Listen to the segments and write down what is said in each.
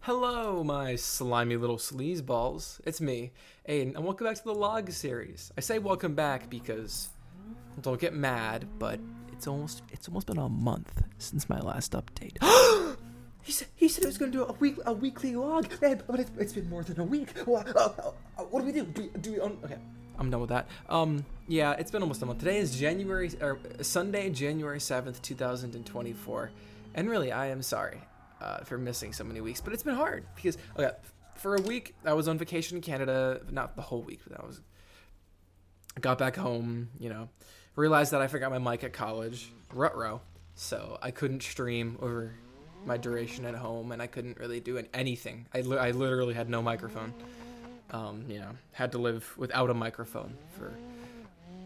Hello, my slimy little sleazeballs. It's me, Aiden, and welcome back to the log series. I say welcome back because don't get mad, but it's almost been a month since my last update. He said it was going to do a weekly log, but it's been more than a week. What do we do? Okay, I'm done with that. Yeah, it's been almost a month. Today is Sunday, January 7th, 2024, and really, I am sorry for missing so many weeks, but it's been hard because for a week I was on vacation in Canada, not the whole week, but I got back home, realized that I forgot my mic at college, rut-row, so I couldn't stream over my duration at home, and I couldn't really do anything. I literally had no microphone. Had to live without a microphone for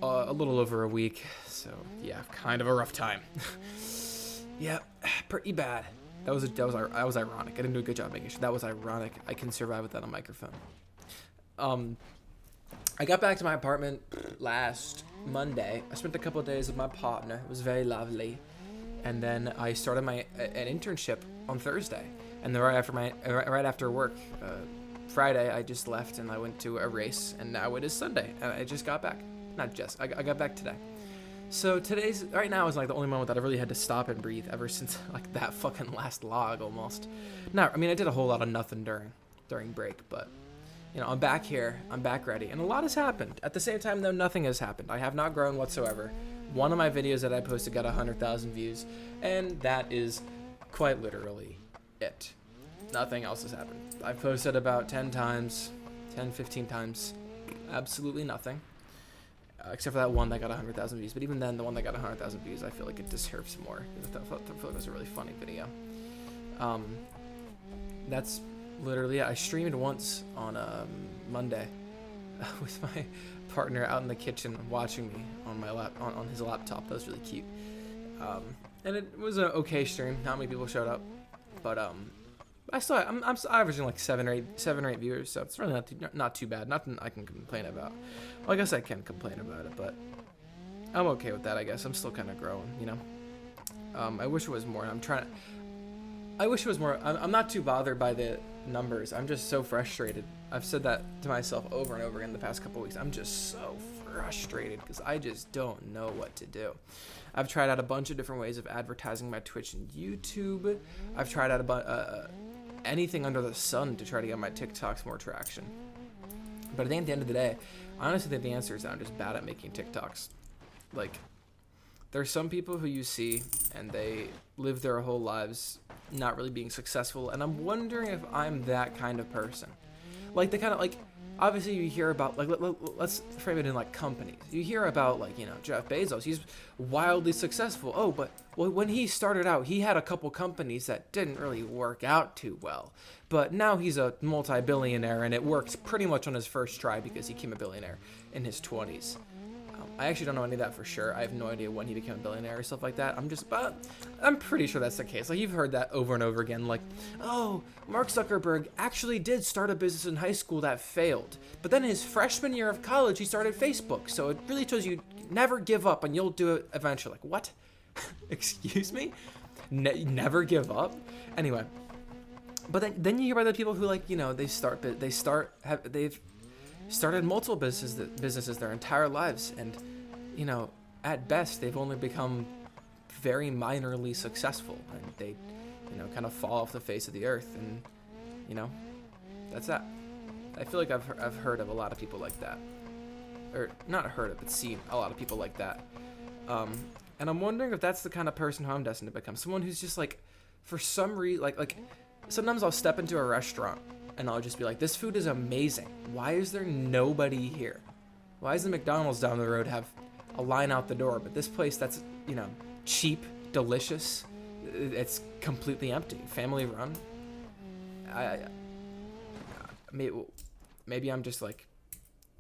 a little over a week, so yeah, kind of a rough time. Yeah, pretty bad. That was ironic. I didn't do a good job making sure. That was ironic. I can survive without a microphone. I got back to my apartment last Monday. I spent a couple of days with my partner. It was very lovely. And then I started an internship on Thursday. And then right after work, Friday, I just left and I went to a race. And now it is Sunday, and I just got back. I got back today. So right now is like the only moment that I really had to stop and breathe ever since like that fucking last log almost. I did a whole lot of nothing during break, but I'm back here, I'm back ready, and a lot has happened. At the same time though, nothing has happened. I have not grown whatsoever. One of my videos that I posted got 100,000 views, and that is quite literally it. Nothing else has happened. I've posted about 10 times, 10, 15 times, absolutely nothing. Except for that one that got 100,000 views. But even then, the one that got 100,000 views, I feel like it deserves more. I feel like it was a really funny video. That's literally it. I streamed once on Monday with my partner out in the kitchen watching me on on his laptop. That was really cute. And it was an okay stream. Not many people showed up, but I'm averaging like seven or eight viewers, so it's really not too bad. Nothing I can complain about. Well, I guess I can complain about it, but I'm okay with that. I guess I'm still kind of growing, I wish it was more. I wish it was more. I'm not too bothered by the numbers. I'm just so frustrated. I've said that to myself over and over again the past couple weeks. I'm just so frustrated because I just don't know what to do. I've tried out a bunch of different ways of advertising my Twitch and YouTube. I've tried out anything under the sun to try to get my TikToks more traction. But I think at the end of the day, I honestly think the answer is that I'm just bad at making TikToks. Like, there's some people who you see and they live their whole lives not really being successful, and I'm wondering if I'm that kind of person. Like, the kind of, like, obviously you hear about, like, let's frame it in, like, companies. You hear about, like, Jeff Bezos. He's wildly successful. Oh, but when he started out, he had a couple companies that didn't really work out too well. But now he's a multi-billionaire, and it worked pretty much on his first try because he became a billionaire in his 20s. I actually don't know any of that for sure. I have no idea when he became a billionaire or stuff like that. I'm pretty sure that's the case. Like, you've heard that over and over again. Like, oh, Mark Zuckerberg actually did start a business in high school that failed. But then his freshman year of college, he started Facebook. So it really shows you never give up and you'll do it eventually. Like, what? Excuse me? Never give up? Anyway. But then you hear about the people who, like, they've started multiple businesses their entire lives, and at best they've only become very minorly successful, and they kind of fall off the face of the earth, and that's that. I feel like I've heard of a lot of people like that, or not heard of, but seen a lot of people like that, and I'm wondering if that's the kind of person who I'm destined to become. Someone who's just like, for some reason, like sometimes I'll step into a restaurant and I'll just be like, this food is amazing. Why is there nobody here? Why does the McDonald's down the road have a line out the door, but this place that's, cheap, delicious, it's completely empty, family run? Maybe I'm just like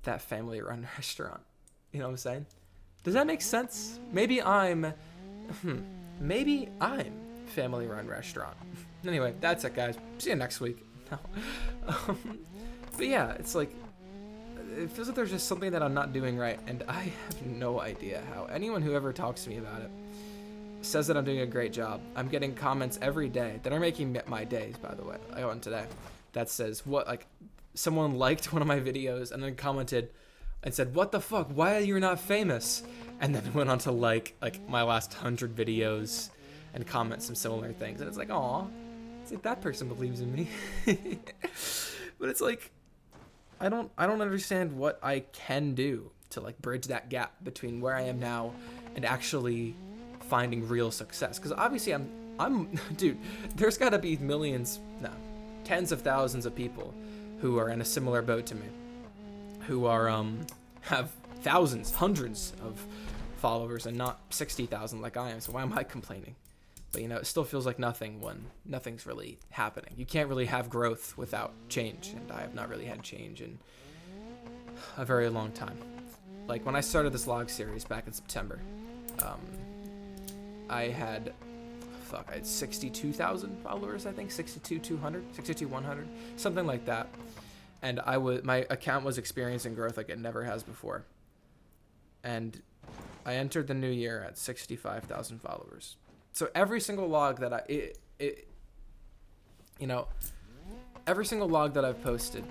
that family run restaurant. You know what I'm saying? Does that make sense? Maybe I'm family run restaurant. Anyway, that's it, guys. See you next week. But yeah, it's like, it feels like there's just something that I'm not doing right, and I have no idea how. Anyone who ever talks to me about it, says that I'm doing a great job. I'm getting comments every day that are making my days, by the way. I got one today that says, what, like, someone liked one of my videos and then commented and said, what the fuck, why are you not famous? And then went on to like my last 100 videos and comment some similar things. And it's like, aw, it's like that person believes in me. But it's like, I don't understand what I can do to like bridge that gap between where I am now and actually finding real success. Because obviously I'm dude, there's gotta be millions, no, tens of thousands of people who are in a similar boat to me, who are have thousands, hundreds of followers and not 60,000 like I am. So why am I complaining? But you know, it still feels like nothing when nothing's really happening. You can't really have growth without change, and I have not really had change in a very long time. Like when I started this log series back in September, I had 62,000 followers, I think, 62,100, something like that. And my account was experiencing growth like it never has before. And I entered the new year at 65,000 followers. So every single log that every single log that I've posted,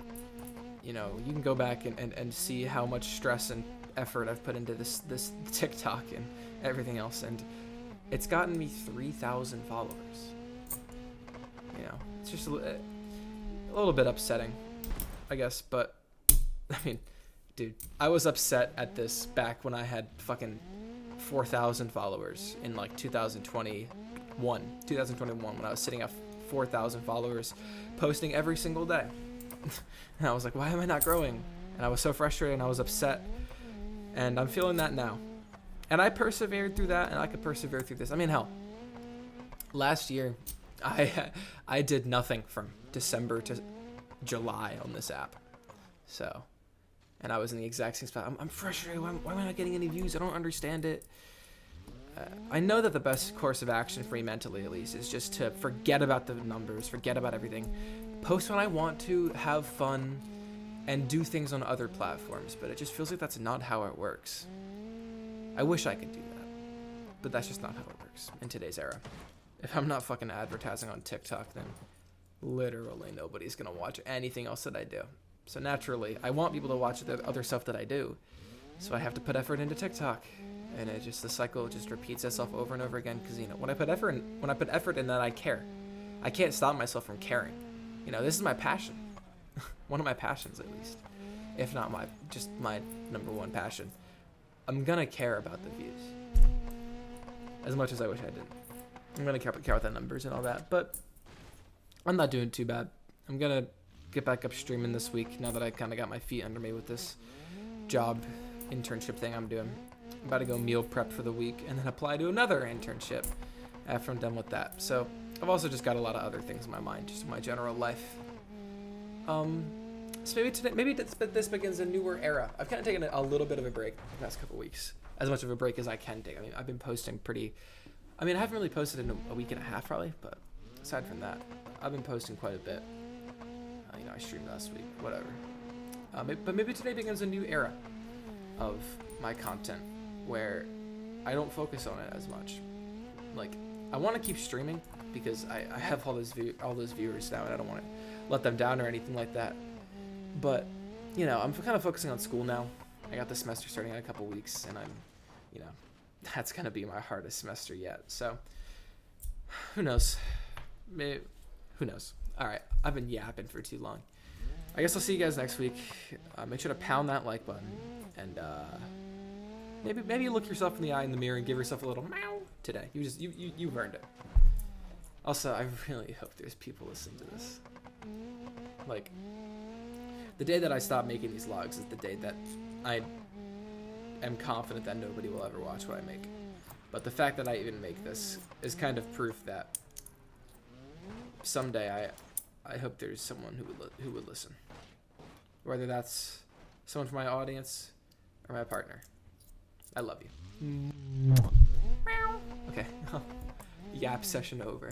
you know, you can go back and see how much stress and effort I've put into this TikTok and everything else, and it's gotten me 3,000 followers. You know, it's just a little bit upsetting, I guess, but I mean, dude, I was upset at this back when I had fucking 4,000 followers in like 2021 when I was sitting at 4,000 followers posting every single day. And I was like, why am I not growing? And I was so frustrated and I was upset, and I'm feeling that now. And I persevered through that, and I could persevere through this. I mean, hell, last year I did nothing from December to July on this app. So, and I was in the exact same spot. I'm frustrated. Why am I not getting any views? I don't understand it. I know that the best course of action for me mentally, at least, is just to forget about the numbers, forget about everything, post when I want to, have fun, and do things on other platforms. But it just feels like that's not how it works. I wish I could do that, but that's just not how it works in today's era. If I'm not fucking advertising on TikTok, then literally nobody's gonna watch anything else that I do. So naturally, I want people to watch the other stuff that I do, so I have to put effort into TikTok, and the cycle just repeats itself over and over again. Because you know, when I put effort in that, I care. I can't stop myself from caring. You know, this is my passion, one of my passions at least, if not my number one passion. I'm gonna care about the views as much as I wish I didn't. I'm gonna care about the numbers and all that, but I'm not doing too bad. I'm gonna get back up streaming this week now that I kind of got my feet under me with this job internship thing I'm doing. I'm about to go meal prep for the week and then apply to another internship after I'm done with that. So I've also just got a lot of other things in my mind, just in my general life. So maybe this begins a newer era. I've kind of taken a little bit of a break the past couple weeks, as much of a break as I can take. I mean, I've been posting I haven't really posted in a week and a half probably, but aside from that, I've been posting quite a bit. You know, I streamed last week, whatever. But maybe today begins a new era of my content where I don't focus on it as much. Like, I want to keep streaming because I have all those viewers now, and I don't want to let them down or anything like that. But, you know, I'm kind of focusing on school now. I got the semester starting in a couple weeks, and that's going to be my hardest semester yet. So, who knows? Who knows? All right, I've been yapping for too long. I guess I'll see you guys next week. Make sure to pound that like button, and maybe look yourself in the eye in the mirror and give yourself a little meow today. You've earned it. Also, I really hope there's people listening to this. Like, the day that I stop making these logs is the day that I am confident that nobody will ever watch what I make. But the fact that I even make this is kind of proof that someday I hope there's someone who would listen. Whether that's someone from my audience or my partner. I love you. Okay. Yap session over.